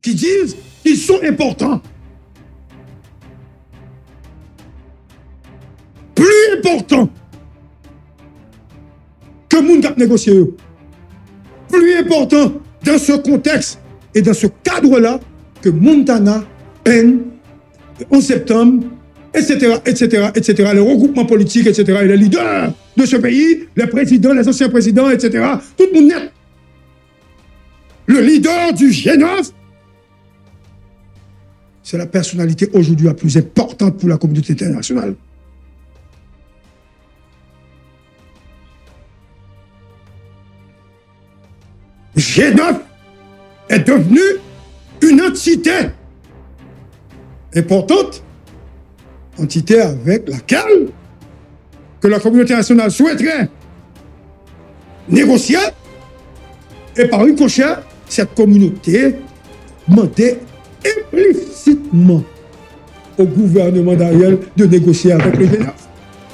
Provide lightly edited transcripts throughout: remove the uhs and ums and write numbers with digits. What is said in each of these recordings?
qui disent qu'ils sont importants. Plus important que le monde qui a négocié. Plus important dans ce contexte et dans ce cadre-là que Montana, Penn, 11 septembre, etc., etc., etc., les regroupements politiques, etc., et les leaders de ce pays, les présidents, les anciens présidents, etc., tout le monde net. Le leader du G9, c'est la personnalité aujourd'hui la plus importante pour la communauté internationale. G9 est devenu une entité importante, entité avec laquelle que la communauté nationale souhaiterait négocier, et par une cochère, cette communauté demandait implicitement au gouvernement d'Ariel de négocier avec le G9,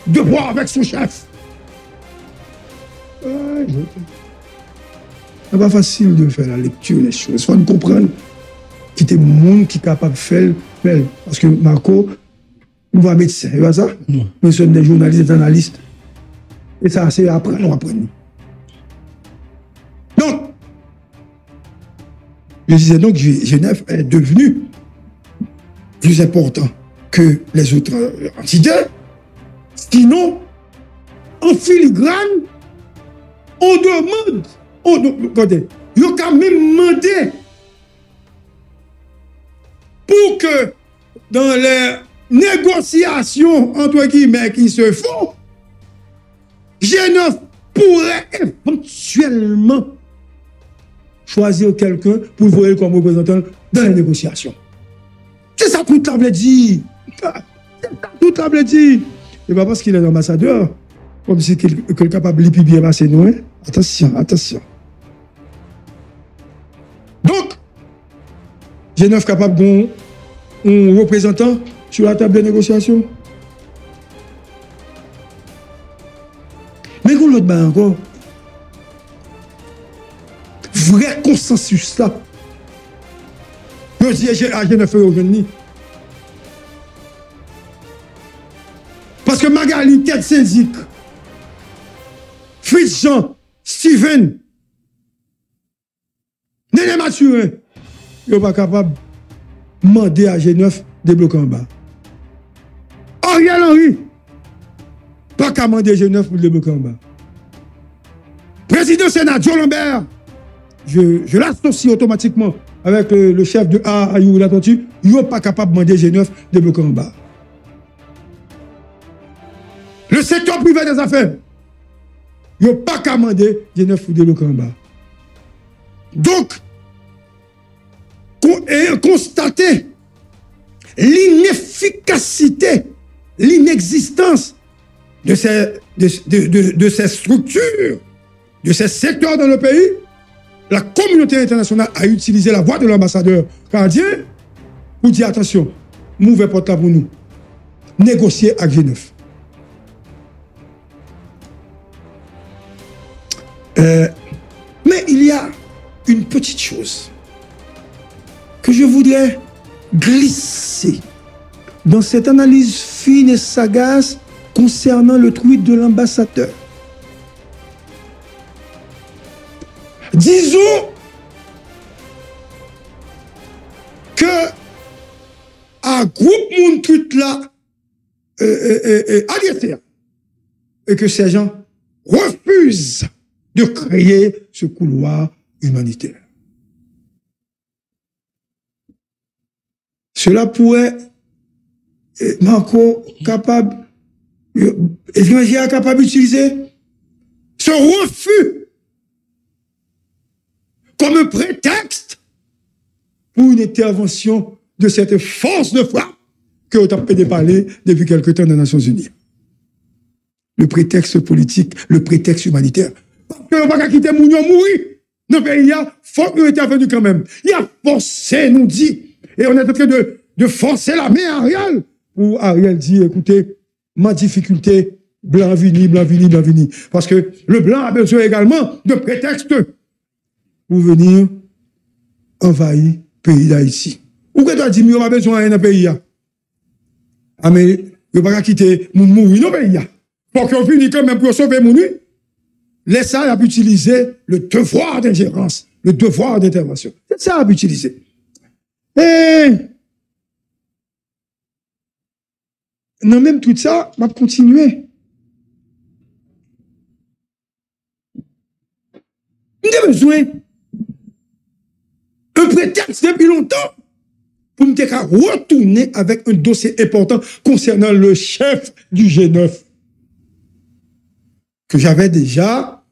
de voir avec son chef. C'est pas facile de faire la lecture des choses. Il faut nous comprendre qui est le monde qui est capable de faire. Parce que Marco, nous va médecin, c'est pas ça? Nous sommes des journalistes, des analystes. Et ça, c'est après, nous apprenons. Donc, je disais donc que Genève est devenu plus important que les autres entités. Sinon, en filigrane, on demande. Regardez, il y a quand même demandé pour que dans les négociations entre guillemets qui se font, G9 pourrait éventuellement choisir quelqu'un pour voir comme représentant dans les négociations. C'est ça que toute la veut dire. C'est ça que toute la veut dire. Et pas parce qu'il est ambassadeur, comme si quelqu'un est capable de bien passer nous. Attention, attention. Donc, G9 capable d'un représentant sur la table de négociation. Mais l'autre bas encore, vrai consensus là. Je dis à G9 aujourd'hui. Parce que Magali, tête syndic, Fritz Jean, Steven, Néné Mathurin, ils ne sont pas capables de demander à G9 de bloquer en bas. Ariel Henry, pas qu'à demander à G9 pour le bloquer en bas. Président Sénat, Joe Lambert, je l'associe automatiquement avec le chef de Ayou la Tortue, ils ne sont pas capables de demander à G9 de bloquer en bas. Le secteur privé des affaires, ils n'ont pas qu'à demander G9 pour bloquer en bas. Donc, constater l'inefficacité, l'inexistence de ces structures, de ces secteurs dans le pays, la communauté internationale a utilisé la voix de l'ambassadeur canadien pour dire attention, mauvais porte là pour nous, négocier avec G9. Mais il y a une petite chose que je voudrais glisser dans cette analyse fine et sagace concernant le tweet de l'ambassadeur. Disons que un groupe mon tweet là adversaire et que ces gens refusent de créer ce couloir humanitaire. Cela pourrait Marco capable, est-ce que j'ai capable d'utiliser ce refus comme prétexte pour une intervention de cette force de frappe que on a pu parler depuis quelque temps dans les Nations Unies. Le prétexte politique, le prétexte humanitaire. Parce qu'on ne va pas quitter Mounion mourir. Dans le pays, il faut nous intervenir quand même. Il a forcé, nous dit. Et on est en train de forcer la main à Ariel. Pour Ariel dit, écoutez, ma difficulté, blanc vini. Parce que le blanc a besoin également de prétexte pour venir envahir pays d'Haïti. Ou que tu as dit, il n'y a pas besoin de rien dans le pays. Ah, mais il n'y a pas quitter mon mourir dans le pays. Pour qu'on finisse quand même pour sauver mon nuit. Laisse ça, il a utiliser le devoir d'ingérence, le devoir d'intervention. C'est ça, il a utiliser. Et, non, même tout ça, on va continuer. On a besoin d'un prétexte depuis longtemps pour me retourner avec un dossier important concernant le chef du G9 que j'avais déjà,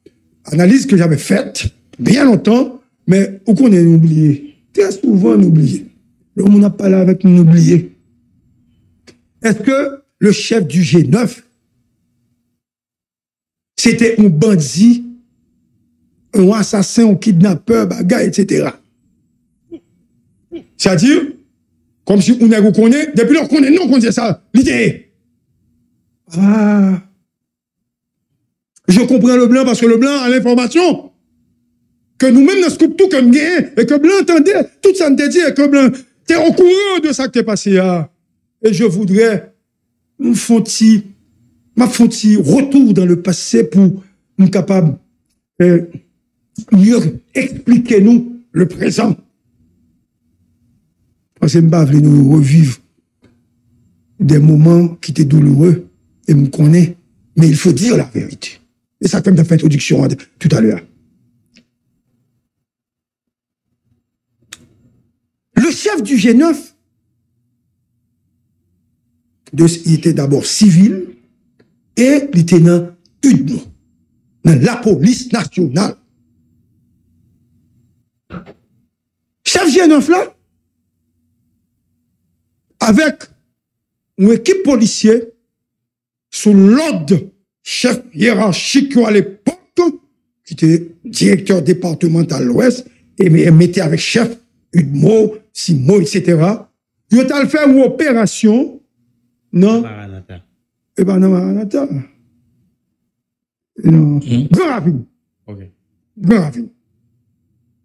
analyse que j'avais faite bien longtemps, mais où qu'on est oublié, très souvent oublié. On n'a pas là avec nous oublié. Est-ce que le chef du G9 c'était un bandit, un assassin, un kidnappeur, bagaille, etc. C'est-à-dire, comme si on ne connaît, depuis lors qu'on est non, qu'on dit ça, l'idée. Ah. Je comprends le blanc parce que le blanc a l'information que nous-mêmes, nous scoop tout comme gain, et que blanc entendait, tout ça nous dit, et que blanc, t'es au courant de ça qui est passé là. Et je voudrais, me font-ils retour dans le passé pour nous capable mieux expliquer nous le présent. Parce que je ne nous revivre des moments qui étaient douloureux et me connaît, mais il faut dire la vérité. Et ça, comme tu as fait introduction tout à l'heure. Le chef du G9, il était d'abord civil et il était dans UDMO, dans la police nationale. Chef G9 là, avec une équipe policière sous l'ordre chef hiérarchique à l'époque, qui était directeur départemental à l'Ouest, et mettait avec chef UDMO, Simo, etc. Il a fait une opération, non? Maranatha. Eh ben non, Maranatha. Non. Grand Ravine. Ok. Grand Ravine.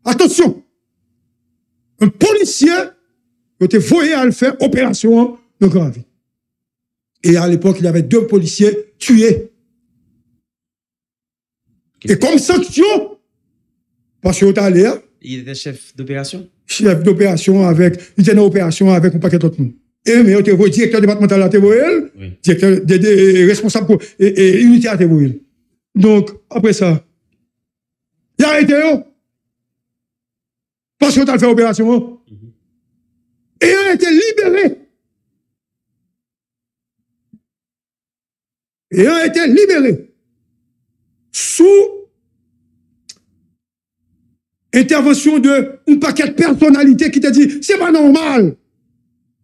Attention! Un policier était voyé à le faire opération de Grand Ravine. Et à l'époque, il y avait 2 policiers tués. Et comme sanction, parce qu'il était allé, Il était chef d'opération? Chef d'opération avec, il était en opération avec un paquet d'autres monde. Et mais il était directeur départemental à Thévoël, Oui. directeur responsable pour, et unité à Thévoël. Donc, après ça, il a arrêté, parce qu'il a fait opération. Et il a été libéré. Et il a été libéré. Sous intervention de un paquet de personnalités qui t'a dit, c'est pas normal.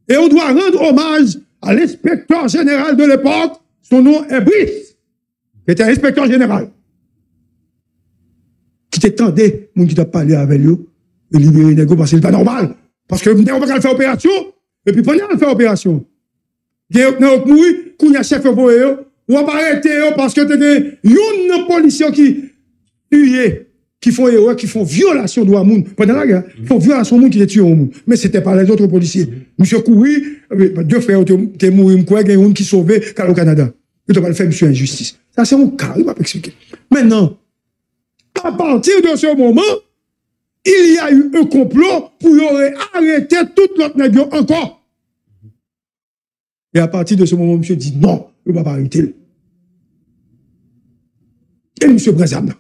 Et on doit rendre hommage à l'inspecteur général de l'époque. Son nom est Brice, qui était inspecteur général. Qui t'attendait, mon qui t'a parlé avec lui, et libérer les parce que c'est pas normal. Parce que nous on va faire opération, et puis pendant qu'on fait opération, il y a un chef de voie, on va arrêter parce que il y a un policier qui font erreur, qui font violation de monde pendant la guerre, qui font violation de monde qui les tuent au monde. Mais c'était pas les autres policiers. Monsieur Kouri, 2 frères étaient morts, il y a un qui sauvé au Canada. Il ne pas le faire, monsieur, injustice. Ça, c'est un cas, il va expliquer. Maintenant, à partir de ce moment, il y a eu un complot pour arrêter toute l'autre nègre encore. Et à partir de ce moment, monsieur dit non, il ne va pas arrêter. Et monsieur Brazam,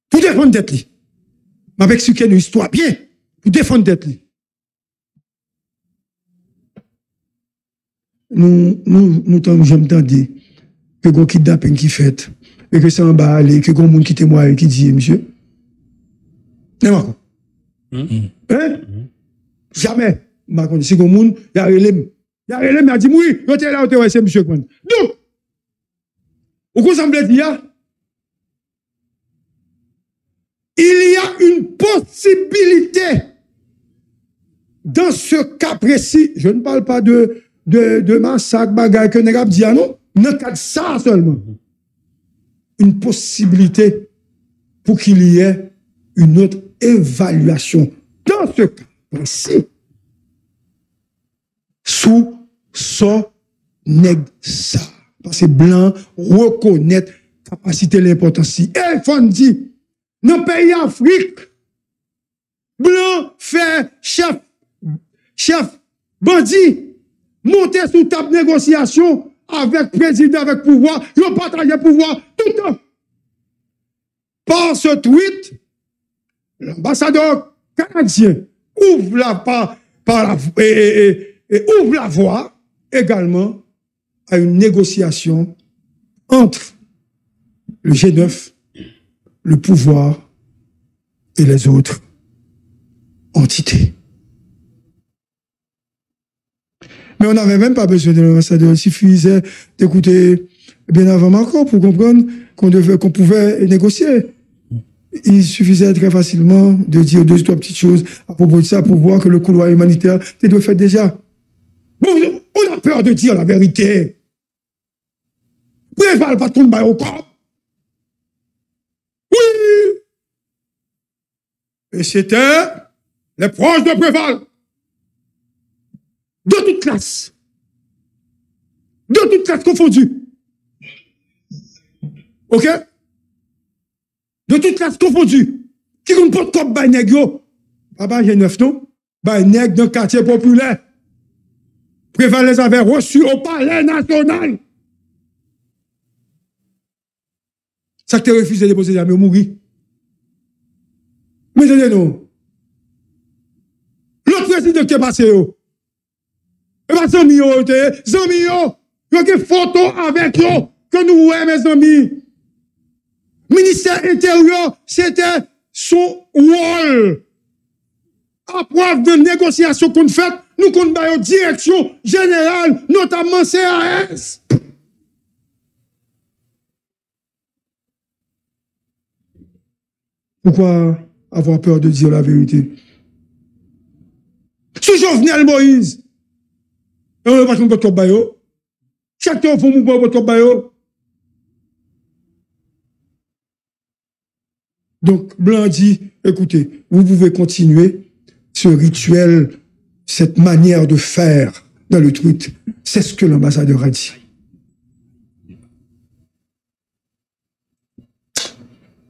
pour défendre d'être lui, m'a expliqué une histoire bien, pour défendre d'être lui. Nous, j'aime tant dire que gon kidnapping qui fait, et que c'est en bas aller, que gon monde qui témoigne, qui dit, monsieur. N'est-ce pas? Hein? Jamais. Si gon monde, il y a relève. Il y a relève, il a dit, oui, il était là, c'est monsieur. Donc, au coup, ça me dit, il y a une possibilité dans ce cas précis. Je ne parle pas de massacre, bagaille que nous avons dit, non. Dans le cas de ça seulement. Une possibilité pour qu'il y ait une autre évaluation dans ce cas précis, sous son nègre ça. Parce que blanc reconnaît capacité l'importance. Et il faut dire, dans le pays d'Afrique, blanc fait chef bandit, monter sous table de négociation avec président, avec pouvoir, ils ont partagé pouvoir tout le temps. Par ce tweet, l'ambassadeur canadien ouvre ouvre la voie également à une négociation entre le G9, le pouvoir et les autres entités. Mais on n'avait même pas besoin de l'ambassadeur. Il suffisait d'écouter bien avant Macron pour comprendre qu'on pouvait négocier. Il suffisait très facilement de dire deux ou trois petites choses à propos de ça pour voir que le couloir humanitaire était fait déjà. Bon, on a peur de dire la vérité. Préval va tomber au corps. Oui. Et c'était les proches de Préval. De toute classe. De toute classe confondue. OK? De toute classe confondue. Qui compte pas de comme bay nèg yo. Papa G9 non? Bay nèg dans le quartier populaire. Préval les avait reçus au palais national. Ça que tu refusé de déposer des armes, mourir. Mais c'est non. L'autre président qui est passé, et pas Zami yo, Zami yo, il y a des photos avec yo, que nous voyons, mes amis. Ministère intérieur, c'était son rôle. À preuve de négociation qu'on fait, nous qu'on baille direction générale, notamment CAS. Pourquoi avoir peur de dire la vérité? Sous Jovenel Moïse, on ne va pas faire votre baillot. Chacun fait mouvement votre baillot. Donc, Blanc dit, écoutez, vous pouvez continuer ce rituel, cette manière de faire dans le tweet. C'est ce que l'ambassadeur a dit.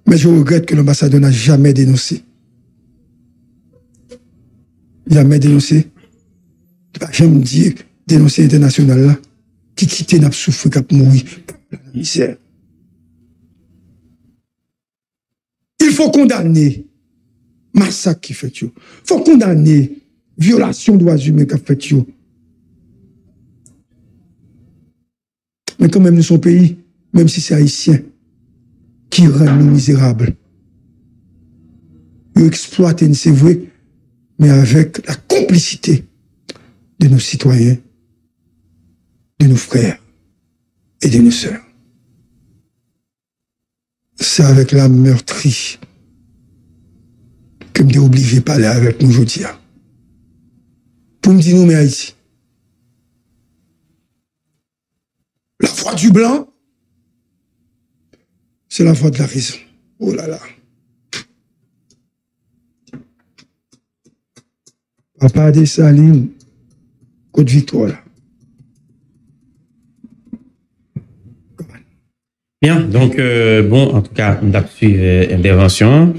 Mais je regrette que l'ambassadeur n'a jamais dénoncé. Jamais dénoncé. J'aime dire, dénoncer international là, qui quitte n'a souffert, qui a mouru, la misère. Il faut condamner massacre qui fait yo. Il faut condamner violation de droits humains qui fait yo. Mais quand même, nous sommes pays, même si c'est haïtien, qui rend nous misérables. Ils exploitent, c'est vrai, mais avec la complicité de nos citoyens, de nos frères et de nos sœurs. C'est avec la meurtrie que je suis obligé de parler avec nous aujourd'hui. Pour me dire, nous, mais Haïti, la voix du blanc, c'est la voix de la raison. Oh là là. Papa des Salines, Côte Victoire là. Bien, donc, bon, en tout cas, on a suivi l'intervention.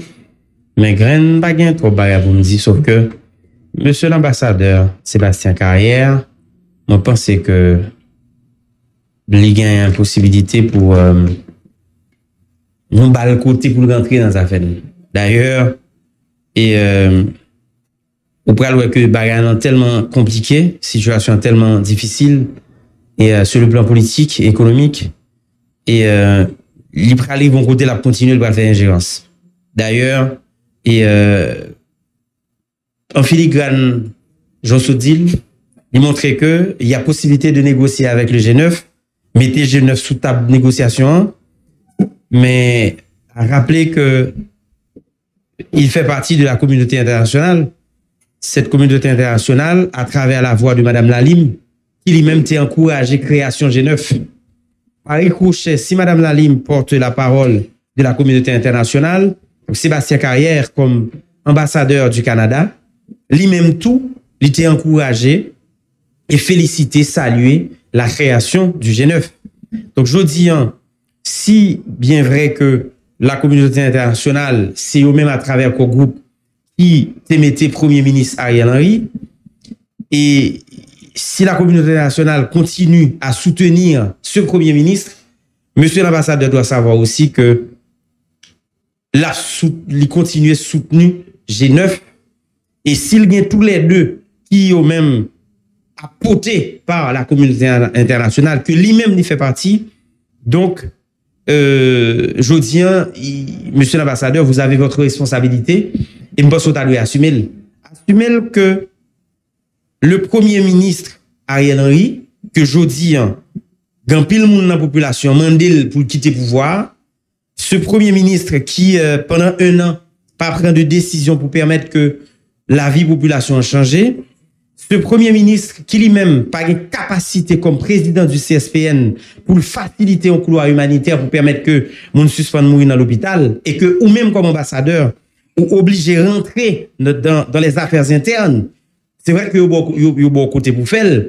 Mais graine pas gain trop bagarre pour me dire, sauf que, monsieur l'ambassadeur Sébastien Carrière, on pensait que il y a une possibilité pour nous bal côté pour rentrer dans affaire. D'ailleurs, et on pourrait voir que bagarre tellement compliqué, situation tellement difficile, et sur le plan politique, économique, et les pralés vont côté la continuer de faire ingérence. D'ailleurs, et en filigrane, Jean Soudil, il montrait que il y a possibilité de négocier avec le G9, mettez G9 sous table de négociation, mais à rappeler que il fait partie de la communauté internationale. Cette communauté internationale, à travers la voix de Madame Lalim, qui lui-même t'a encouragé création G9. Par ricochet, si Madame Lalim porte la parole de la communauté internationale, Sébastien Carrière comme ambassadeur du Canada, lui-même tout, il était encouragé et félicité, salué la création du G9. Donc, je dis, si bien vrai que la communauté internationale, c'est eux-mêmes à travers le groupe qui mettait Premier ministre Ariel Henry, et si la communauté internationale continue à soutenir ce Premier ministre, Monsieur l'ambassadeur doit savoir aussi que il continue à soutenir G9, et s'il y a tous les deux qui ont même apporté par la communauté internationale, que lui-même n'y fait partie, donc, je dis, monsieur l'ambassadeur, vous avez votre responsabilité, et je pense que vous devez assumer que le Premier ministre Ariel Henry, que je dis, quand pile monde dans la population, mandel pour quitter le pouvoir, ce Premier ministre qui, pendant un an, pas prendre de décision pour permettre que la vie population a changé, ce Premier ministre qui lui-même pas une capacité comme président du CSPN pour faciliter un couloir humanitaire pour permettre que mon suspend mourir dans l'hôpital et que ou même comme ambassadeur ou obligé de rentrer dans les affaires internes. C'est vrai que y a bon côté pour faire,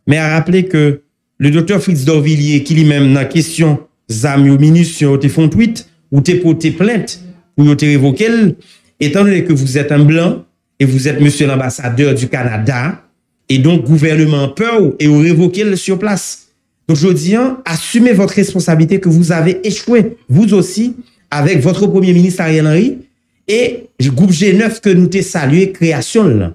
mais à rappeler que le docteur Fritz Dorvilliers qui lui-même dans question zam munitions te font tweet ou te porté plainte pour te révoquer, étant donné que vous êtes un blanc et vous êtes monsieur l'ambassadeur du Canada, et donc gouvernement peur et vous révoquez sur place. Donc je dis, assumez votre responsabilité que vous avez échoué, vous aussi, avec votre premier ministre Ariel Henry, et le groupe G9 que nous t'ai salué, création là.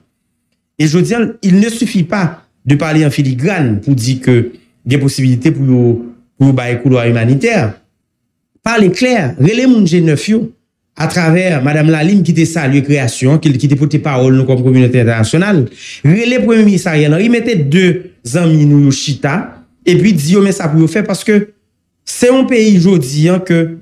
Et je dis, il ne suffit pas de parler en filigrane pour dire que il y a possibilité pour bailler couloir humanitaire. Parlez clair, relais mon G9 yo, à travers Madame Lalim qui te salue création, qui te porte parole nous comme communauté internationale. Relais Premier ministre Ariel Henry, mettez deux amis nous chita, et puis dit mais ça pour faire parce que c'est un pays aujourd'hui que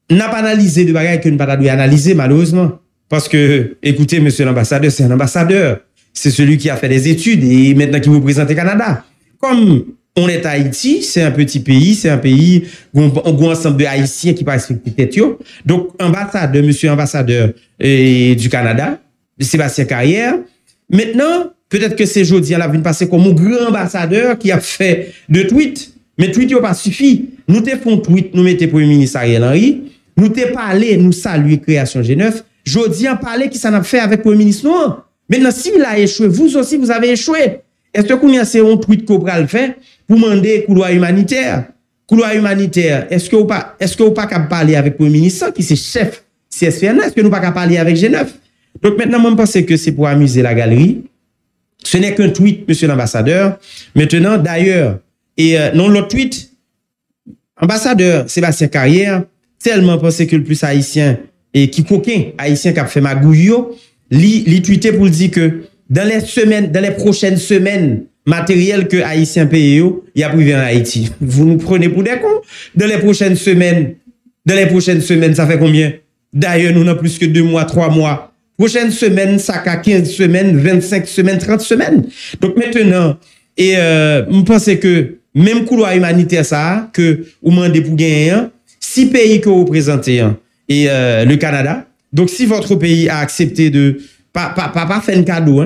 n'a pas analysé de bagages que nous pas dû analyser malheureusement. Parce que, écoutez, monsieur l'ambassadeur, c'est un ambassadeur. C'est celui qui a fait des études et maintenant qui représente le Canada. Comme on est à Haïti, c'est un petit pays, c'est un pays où on a un ensemble de Haïtiens qui participent tête. Donc, ambassadeur, monsieur ambassadeur du Canada, Sébastien Carrière. Maintenant, peut-être que c'est jeudi, la vient passer comme un grand ambassadeur qui a fait de tweets. Mais tweet n'a pas suffi. Nous te font tweet, nous mettons Premier ministre Ariel Henry. Nous te parlé, nous saluer création G9. Jodi en parler qui ça n'a fait avec le Premier ministre noir. Maintenant, s'il a échoué, vous aussi, vous avez échoué. Est-ce que vous avez un tweet qu'on le fait pour demander couloir humanitaire? Couloir humanitaire, est-ce que vous pas qu'à parler avec le Premier ministre qui c'est chef CSPN? Est-ce que nous pas qu'à parler avec G9? Donc maintenant, moi, je pense que c'est pour amuser la galerie. Ce n'est qu'un tweet, monsieur l'ambassadeur. Maintenant, d'ailleurs, et non, l'autre tweet, ambassadeur Sébastien Carrière, tellement pensé que le plus haïtien et qui coquin haïtien qui a fait magouillot, li tweeté pour dire que dans les prochaines semaines, matériel que haïtien paye il y a privé en Haïti. Vous nous prenez pour des cons? Dans les prochaines semaines, ça fait combien? D'ailleurs, nous avons plus que 2 mois, 3 mois. Prochaine semaine, ça a 15 semaines, 25 semaines, 30 semaines. Donc maintenant, et je pense que même couloir humanitaire ça, que vous demandez pour gagner, 6 pays que vous représentez, et le Canada. Donc, si votre pays a accepté de pas faire un cadeau,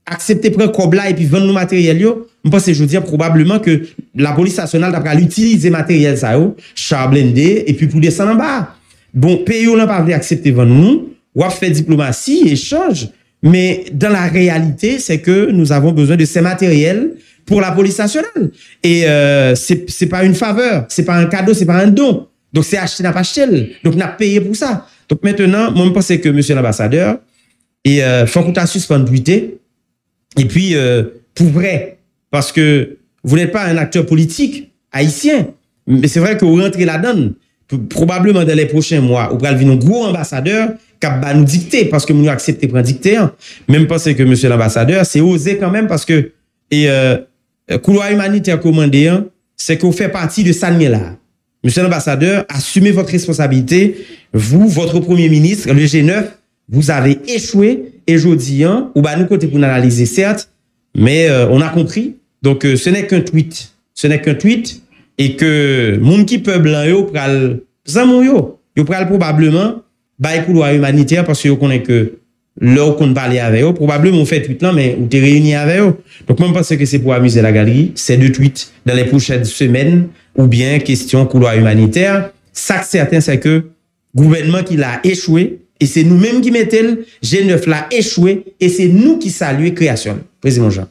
accepter prendre comme là et puis vendre nos matériels, je pense que je dis probablement que la police nationale d'après l'utiliser matériel ça char blindé et puis pour descendre en bas. Bon, pays n'a pas voulu accepter vendre nous, ou a fait diplomatie, échange, mais dans la réalité, c'est que nous avons besoin de ces matériels pour la police nationale. Et c'est pas une faveur, c'est pas un cadeau, c'est pas un don. Donc, c'est acheté, n'a pas acheté. Donc, on a payé pour ça. Donc, maintenant, moi, je pense que monsieur l'ambassadeur, et faut qu'on t'a suspendu tweeter. Et puis, pour vrai, parce que vous n'êtes pas un acteur politique haïtien, mais c'est vrai que vous rentrez là-dedans. Probablement dans les prochains mois, vous allez venir un gros ambassadeur qui va nous dicter, parce que nous acceptons de prendre dicter. Même penser que monsieur l'ambassadeur, c'est osé quand même, parce que, couloir humanitaire commandé, c'est que vous faites partie de ça là. Monsieur l'ambassadeur, assumez votre responsabilité. Vous, votre premier ministre, le G9, vous avez échoué. Et je dis, ou bah nous côté pour analyser, certes, mais on a compris. Donc, ce n'est qu'un tweet. Ce n'est qu'un tweet. Et que, moun qui peut blanc, yo pral, zamou yo pral probablement, bail couloir humanitaire parce que yo connaît que là où qu'on parlait avec eux, probablement on fait tweet là, mais on t'est réuni avec eux. Donc moi je pense que c'est pour amuser la galerie, c'est de tweets dans les prochaines semaines, ou bien question couloir humanitaire. Ça que certain, c'est que gouvernement qui l'a échoué, et c'est nous-mêmes qui mettons le G9 l'a échoué, et c'est nous qui saluons création. Président Jean.